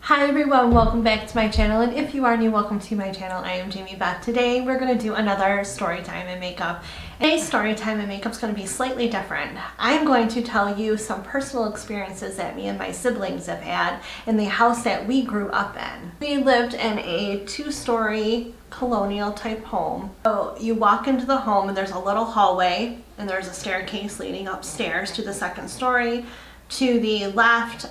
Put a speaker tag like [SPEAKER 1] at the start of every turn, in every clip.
[SPEAKER 1] Hi everyone, welcome back to my channel, and if you are new, welcome to my channel. I am Jamie Beth. Today we're going to do another story time and makeup. Today's story time and makeup is going to be slightly different. I'm going to tell you some personal experiences that me and my siblings have had in the house that we grew up in. We lived in a two-story colonial type home. So you walk into the home and there's a little hallway and there's a staircase leading upstairs to the second story. To the left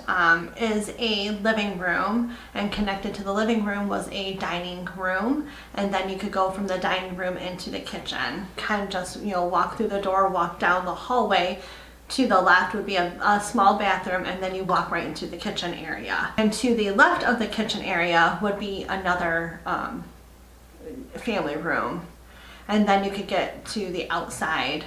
[SPEAKER 1] is a living room, and connected to the living room was a dining room, and then you could go from the dining room into the kitchen. Kind of just, walk through the door, walk down the hallway. To the left would be a small bathroom, and then you walk right into the kitchen area. And to the left of the kitchen area would be another family room, and then you could get to the outside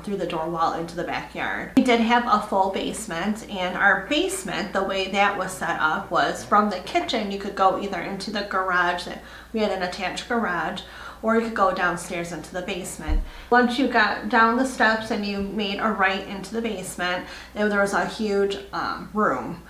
[SPEAKER 1] through the door wall into the backyard. We did have a full basement, and our basement, the way that was set up was from the kitchen you could go either into the garage, that we had an attached garage, or you could go downstairs into the basement. Once you got down the steps and you made a right into the basement, there was a huge room,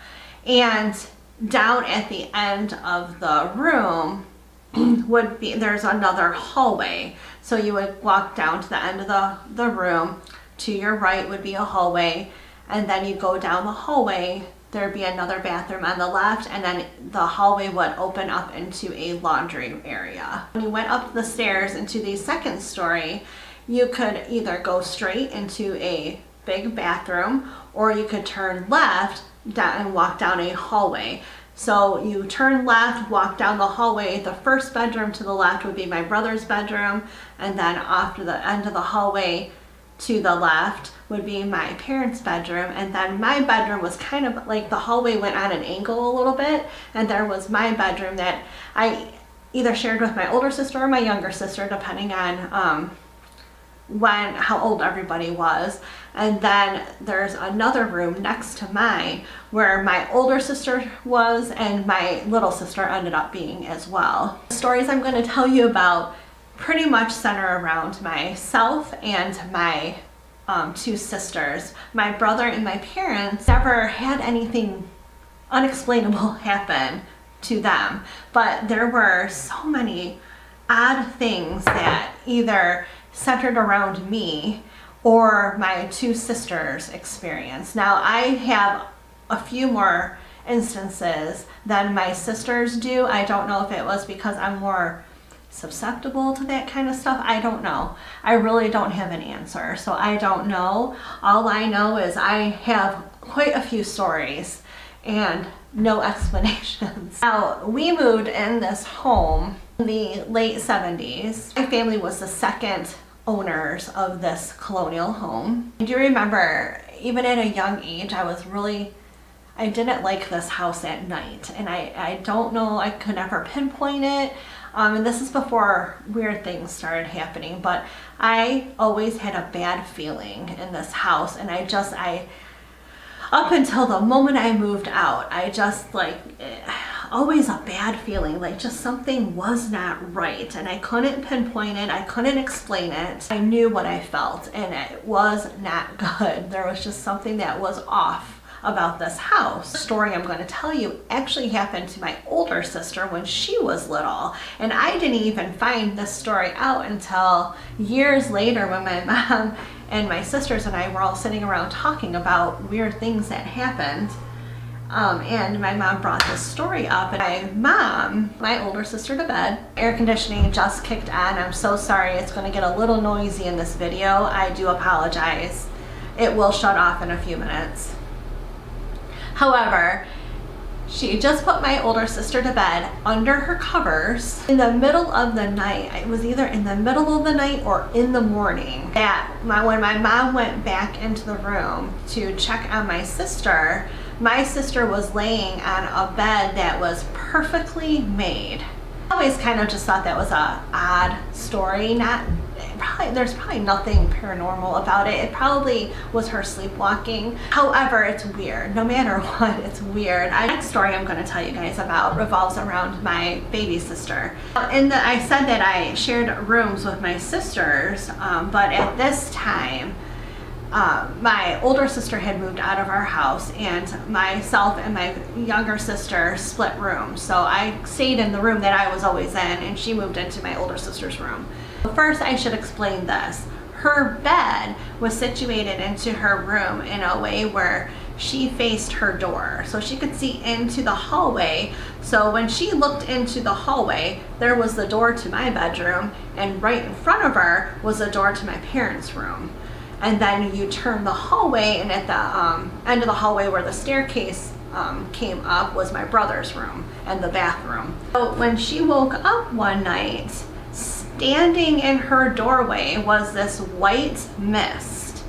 [SPEAKER 1] and down at the end of the room there's another hallway. So you would walk down to the end of the room. To your right would be a hallway, and then you go down the hallway, there'd be another bathroom on the left, and then the hallway would open up into a laundry area. When you went up the stairs into the second story, you could either go straight into a big bathroom, or you could turn left down and walk down a hallway. So you turn left, walk down the hallway. The first bedroom to the left would be my brother's bedroom, and then off to the end of the hallway to the left would be my parents' bedroom, and then my bedroom was kind of like the hallway went on an angle a little bit, and there was my bedroom that I either shared with my older sister or my younger sister, depending on how old everybody was. And then there's another room next to mine where my older sister was, and my little sister ended up being as well. The stories I'm going to tell you about pretty much center around myself and my two sisters. My brother and my parents never had anything unexplainable happen to them, but there were so many odd things that either centered around me or my two sisters' experience. Now, I have a few more instances than my sisters do. I don't know if it was because I'm more susceptible to that kind of stuff. I don't know. I really don't have an answer, so I don't know. All I know is I have quite a few stories and no explanations. Now, we moved in this home in the late 70s. My family was the second owners of this colonial home. I do remember, even at a young age, I didn't like this house at night, and I don't know, I could never pinpoint it. And this is before weird things started happening, but I always had a bad feeling in this house, and up until the moment I moved out, I just always a bad feeling, like just something was not right, and I couldn't pinpoint it, I couldn't explain it. I knew what I felt, and it was not good. There was just something that was off about this house. The story I'm going to tell you actually happened to my older sister when she was little, and I didn't even find this story out until years later when my mom and my sisters and I were all sitting around talking about weird things that happened. And my mom brought this story up, and my older sister to bed. Air conditioning just kicked on. I'm so sorry, it's going to get a little noisy in this video. I do apologize. It will shut off in a few minutes. However, she just put my older sister to bed under her covers in the middle of the night. It was either in the middle of the night or in the morning. When my mom went back into the room to check on my sister was laying on a bed that was perfectly made. I always kind of just thought that was a odd story. There's probably nothing paranormal about it. It probably was her sleepwalking. However, it's weird. No matter what, it's weird. The next story I'm going to tell you guys about revolves around my baby sister. I said that I shared rooms with my sisters, but at this time, my older sister had moved out of our house, and myself and my younger sister split rooms. So I stayed in the room that I was always in, and she moved into my older sister's room. First, I should explain this. Her bed was situated into her room in a way where she faced her door, so she could see into the hallway. So when she looked into the hallway, there was the door to my bedroom, and right in front of her was the door to my parents' room. And then you turn the hallway, and at the end of the hallway where the staircase came up was my brother's room and the bathroom. So when she woke up one night, standing in her doorway was this white mist,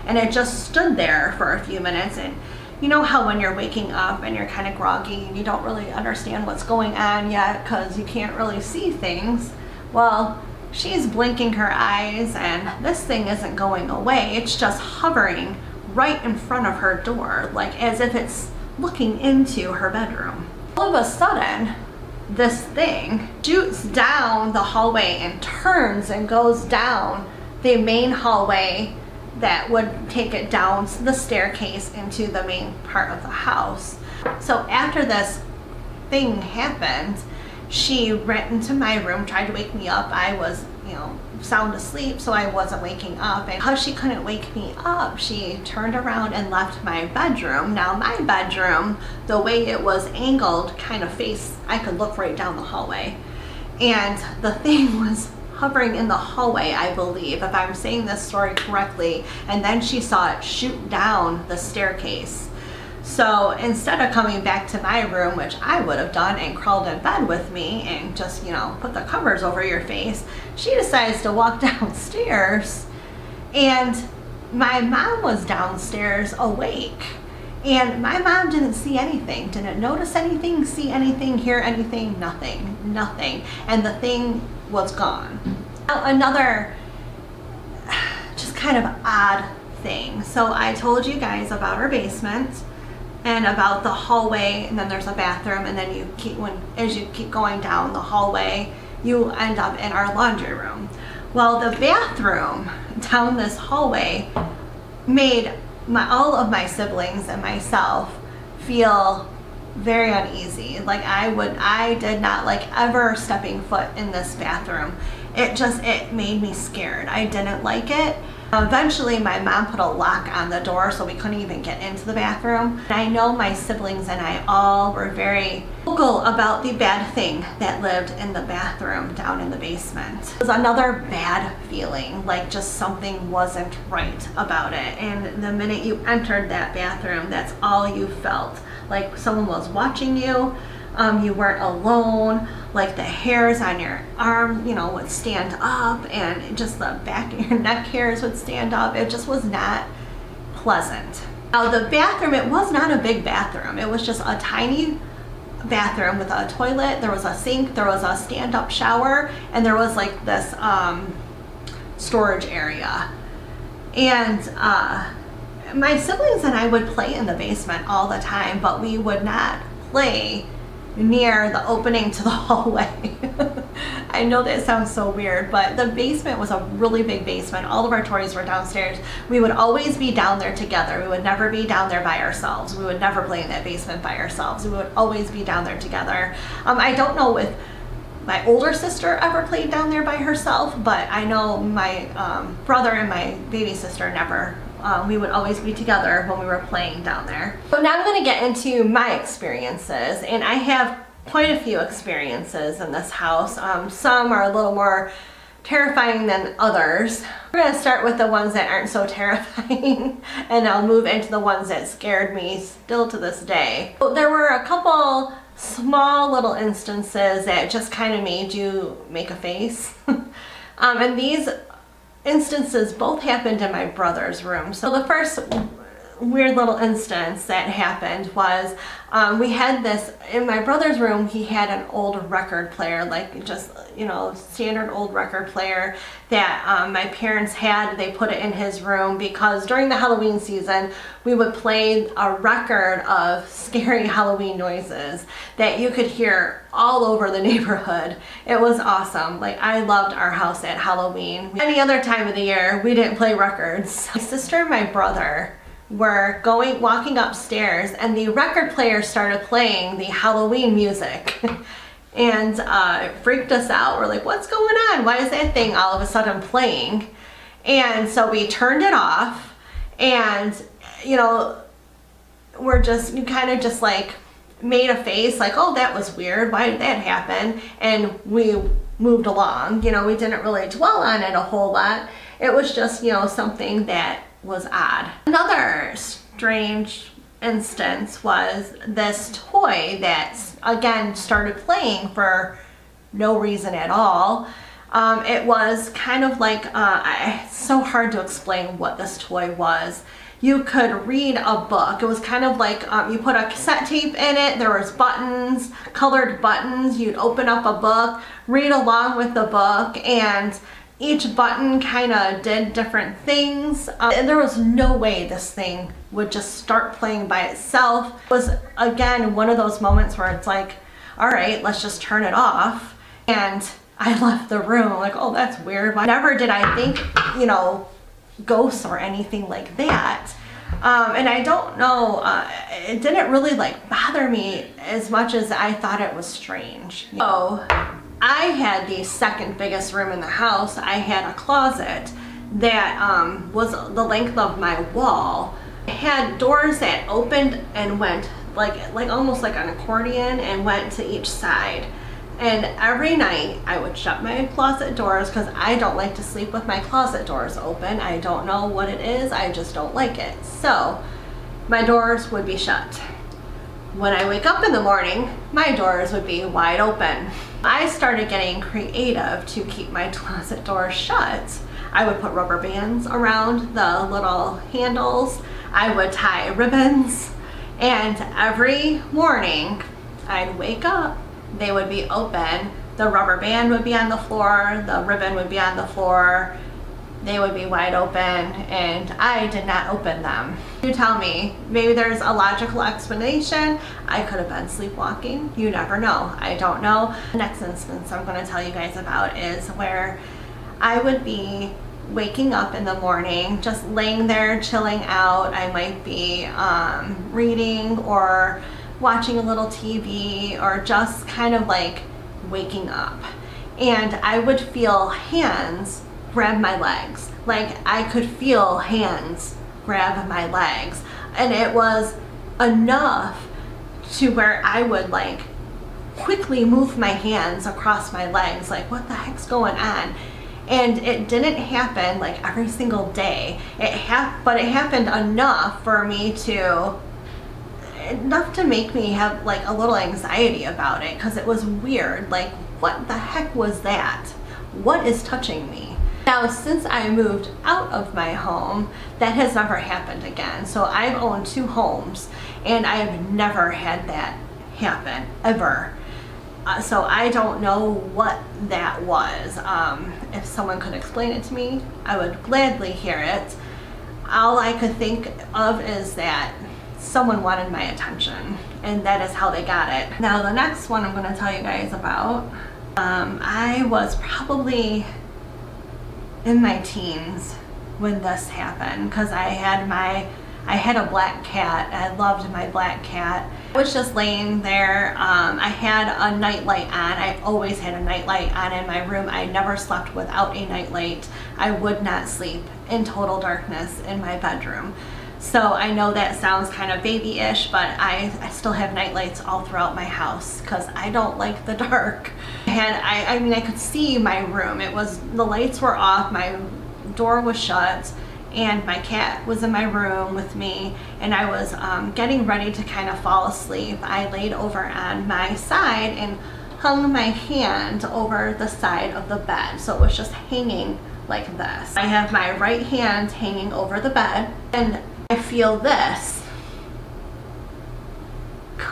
[SPEAKER 1] and it just stood there for a few minutes. And you know how when you're waking up and you're kind of groggy and you don't really understand what's going on yet because you can't really see things? Well, she's blinking her eyes, and this thing isn't going away. It's just hovering right in front of her door, like as if it's looking into her bedroom. All of a sudden, this thing shoots down the hallway and turns and goes down the main hallway that would take it down the staircase into the main part of the house. So after this thing happened, she ran into my room, tried to wake me up. I was, sound asleep, so I wasn't waking up. And because she couldn't wake me up, she turned around and left my bedroom. Now my bedroom, the way it was angled, kind of faced, I could look right down the hallway. And the thing was hovering in the hallway, I believe, if I'm saying this story correctly, and then she saw it shoot down the staircase. So instead of coming back to my room, which I would have done, and crawled in bed with me and just, put the covers over your face, she decides to walk downstairs. And my mom was downstairs awake. And my mom didn't see anything, didn't notice anything, see anything, hear anything, nothing. And the thing was gone. Now, another just kind of odd thing. So I told you guys about our basement and about the hallway, and then there's a bathroom, and then as you keep going down the hallway, you end up in our laundry room. Well, the bathroom down this hallway made all of my siblings and myself feel very uneasy. Like I did not like ever stepping foot in this bathroom. It made me scared. I didn't like it. Eventually my mom put a lock on the door so we couldn't even get into the bathroom. And I know my siblings and I all were very vocal about the bad thing that lived in the bathroom down in the basement. It was another bad feeling, like just something wasn't right about it. And the minute you entered that bathroom, that's all you felt. Like someone was watching you. You weren't alone. Like the hairs on your arm, would stand up, and just the back of your neck hairs would stand up. It just was not pleasant. Now the bathroom, it was not a big bathroom. It was just a tiny bathroom with a toilet. There was a sink, there was a stand-up shower, and there was like this storage area. And my siblings and I would play in the basement all the time, but we would not play near the opening to the hallway. I know that sounds so weird, but the basement was a really big basement. All of our toys were downstairs. We would always be down there together. We would never be down there by ourselves. We would never play in that basement by ourselves. We would always be down there together. I don't know if my older sister ever played down there by herself, but I know my brother and my baby sister never. We would always be together when we were playing down there. So now I'm going to get into my experiences, and I have quite a few experiences in this house. Some are a little more terrifying than others. We're going to start with the ones that aren't so terrifying, and I'll move into the ones that scared me still to this day. So there were a couple small little instances that just kind of made you make a face. And these instances both happened in my brother's room. So the first weird little instance that happened was we had this in my brother's room. He had an old record player, like just, you know, standard old record player that my parents had. They put it in his room because during the Halloween season we would play a record of scary Halloween noises that you could hear all over the neighborhood. It was awesome. Like, I loved our house at Halloween. Any other time of the year we didn't play records. My sister and my brother were walking upstairs, and the record player started playing the Halloween music. And it freaked us out. We're like, what's going on? Why is that thing all of a sudden playing? And so we turned it off, and you know, you kind of just like made a face like, oh, that was weird, why did that happen? And we moved along. You know, we didn't really dwell on it a whole lot. It was just, you know, something that was odd. Another strange instance was this toy that again started playing for no reason at all. It was kind of like, it's so hard to explain what this toy was. You could read a book. It was kind of like you put a cassette tape in it, there was buttons, colored buttons. You'd open up a book, read along with the book, and each button kind of did different things. And there was no way this thing would just start playing by itself. It was, again, one of those moments where it's like, all right, let's just turn it off. And I left the room like, oh, that's weird. Never did I think, you know, ghosts or anything like that. And I don't know, it didn't really like bother me as much as I thought it was strange. So I had the second biggest room in the house. I had a closet that was the length of my wall. It had doors that opened and went like almost like an accordion and went to each side. And every night I would shut my closet doors because I don't like to sleep with my closet doors open. I don't know what it is, I just don't like it. So my doors would be shut. When I wake up in the morning, my doors would be wide open. I started getting creative to keep my closet doors shut. I would put rubber bands around the little handles. I would tie ribbons, and every morning I'd wake up, they would be open, the rubber band would be on the floor, the ribbon would be on the floor, they would be wide open, and I did not open them. You tell me, maybe there's a logical explanation. I could have been sleepwalking. You never know. I don't know. The next instance I'm going to tell you guys about is where I would be waking up in the morning, just laying there chilling out. I might be reading or watching a little TV or just kind of like waking up. And I would feel hands grab my legs. Like, I could feel hands grab my legs. And it was enough to where I would like quickly move my hands across my legs. Like, what the heck's going on? And it didn't happen like every single day. But it happened enough for me enough to make me have like a little anxiety about it, because it was weird. Like, what the heck was that? What is touching me? Now, since I moved out of my home, that has never happened again. So I've owned 2 homes, and I've never had that happen, ever. So I don't know what that was. If someone could explain it to me, I would gladly hear it. All I could think of is that someone wanted my attention, and that is how they got it. Now, the next one I'm going to tell you guys about, I was probably in my teens when this happened, because I had a black cat. I loved my black cat. I was just laying there. I had a nightlight on. I always had a nightlight on in my room. I never slept without a nightlight. I would not sleep in total darkness in my bedroom. So I know that sounds kind of babyish, but I still have nightlights all throughout my house because I don't like the dark. And I mean, I could see my room. The lights were off, my door was shut, and my cat was in my room with me, and I was getting ready to kind of fall asleep. I laid over on my side and hung my hand over the side of the bed, so it was just hanging like this. I have my right hand hanging over the bed, and I feel this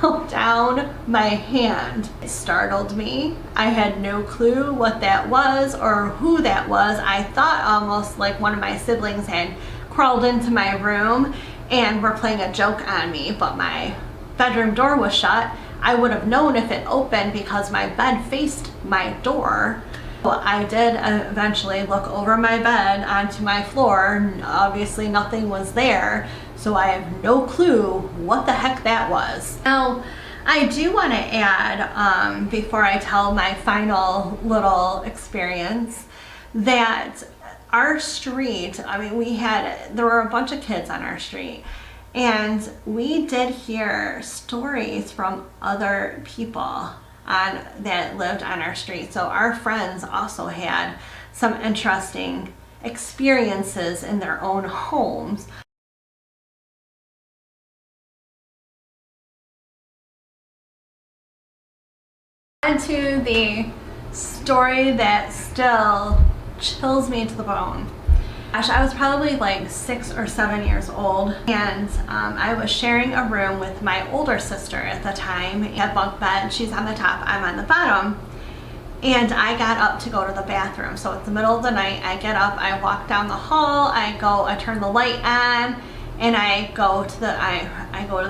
[SPEAKER 1] go down my hand. It startled me. I had no clue what that was or who that was. I thought almost like one of my siblings had crawled into my room and were playing a joke on me, but my bedroom door was shut. I would have known if it opened because my bed faced my door. Well, I did eventually look over my bed onto my floor. Obviously nothing was there, so I have no clue what the heck that was. Now, I do want to add, before I tell my final little experience, that our street, I mean, there were a bunch of kids on our street, and we did hear stories from other people that lived on our street. So our friends also had some interesting experiences in their own homes. And to the story that still chills me to the bone. Gosh, I was probably like 6 or 7 years old, and I was sharing a room with my older sister at the time. We had bunk bed. She's on the top, I'm on the bottom. And I got up to go to the bathroom. So it's the middle of the night. I get up, I walk down the hall, I turn the light on, and I go to the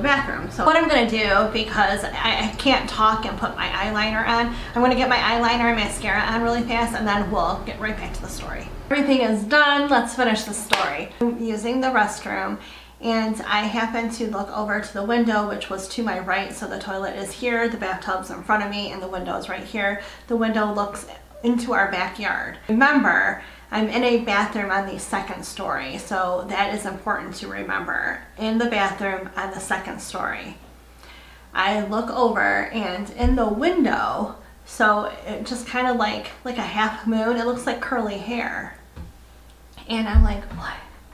[SPEAKER 1] bathroom. So what I'm gonna do, because I can't talk and put my eyeliner on, I'm gonna get my eyeliner and mascara on really fast, and then we'll get right back to the story. Everything is done, let's finish the story. I'm using the restroom, and I happened to look over to the window, which was to my right. So the toilet is here, the bathtub's in front of me, and the window is right here. The window looks into our backyard. Remember, I'm in a bathroom on the second story, so that is important to remember. In the bathroom on the second story. I look over, and in the window, so it just kind of like a half moon, it looks like curly hair. And I'm like,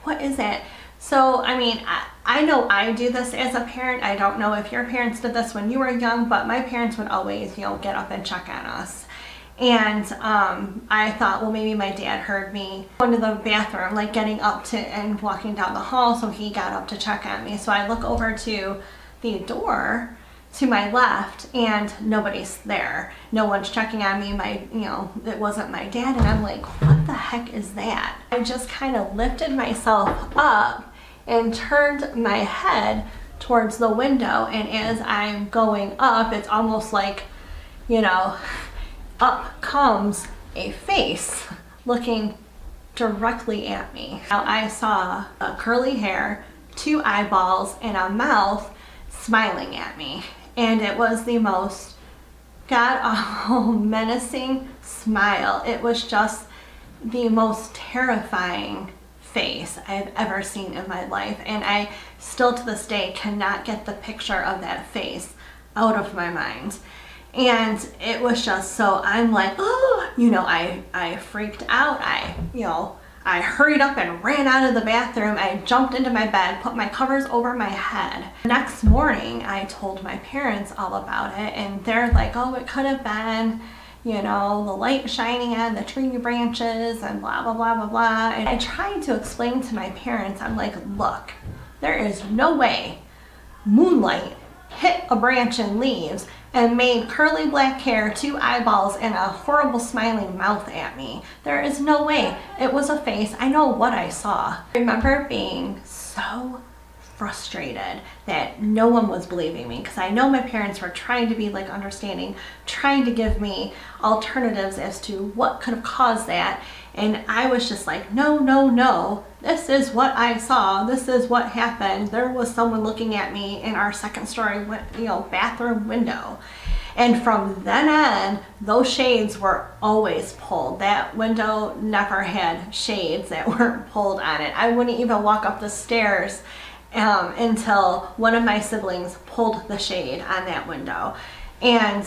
[SPEAKER 1] what is that? So, I mean, I know I do this as a parent. I don't know if your parents did this when you were young, but my parents would always, get up and check on us. And I thought, well, maybe my dad heard me going to the bathroom, like getting up and walking down the hall, so he got up to check on me. So I look over to the door to my left, and nobody's there. No one's checking on me. It wasn't my dad, and I'm like, what the heck is that? I just kind of lifted myself up and turned my head towards the window, and as I'm going up, it's almost like, up comes a face looking directly at me. Now I saw curly hair, 2 eyeballs, and a mouth smiling at me. And it was the most god-awful, menacing smile. It was just the most terrifying face I've ever seen in my life. And I still to this day cannot get the picture of that face out of my mind. And it was just so, I'm like, oh, I freaked out. I hurried up and ran out of the bathroom. I jumped into my bed, put my covers over my head. Next morning, I told my parents all about it, and they're like, oh, it could have been, the light shining on the tree branches and blah, blah, blah, blah, blah. And I tried to explain to my parents, I'm like, look, there is no way moonlight hit a branch and leaves and made curly black hair, 2 eyeballs, and a horrible smiling mouth at me. There is no way. It was a face. I know what I saw. I remember being so frustrated that no one was believing me, because I know my parents were trying to be understanding, trying to give me alternatives as to what could have caused that. And I was just like, no, no, no. This is what I saw. This is what happened. There was someone looking at me in our second story, bathroom window. And from then on, those shades were always pulled. That window never had shades that weren't pulled on it. I wouldn't even walk up the stairs until one of my siblings pulled the shade on that window. And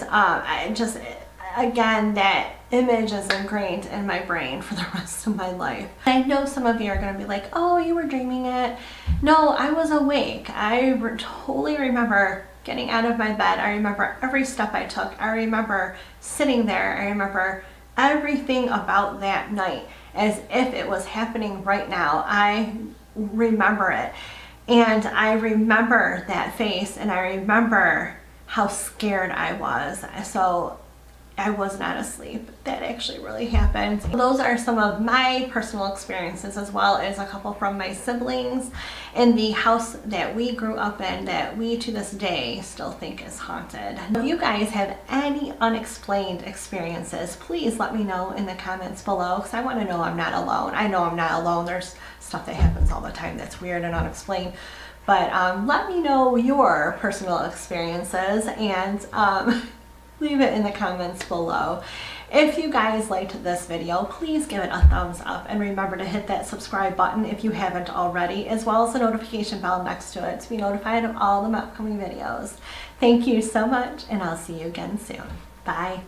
[SPEAKER 1] again, that image is ingrained in my brain for the rest of my life. I know some of you are going to be like, oh, you were dreaming it. No, I was awake. I totally remember getting out of my bed. I remember every step I took. I remember sitting there. I remember everything about that night as if it was happening right now. I remember it. And I remember that face, and I remember how scared I was. So I was not asleep. That actually really happened. Those are some of my personal experiences, as well as a couple from my siblings in the house that we grew up in, that we to this day still think is haunted. If you guys have any unexplained experiences, please let me know in the comments below, because I want to know I'm not alone. I know I'm not alone. There's stuff that happens all the time that's weird and unexplained. But let me know your personal experiences, and leave it in the comments below. If you guys liked this video, please give it a thumbs up, and remember to hit that subscribe button if you haven't already, as well as the notification bell next to it to be notified of all the upcoming videos. Thank you so much, and I'll see you again soon. Bye.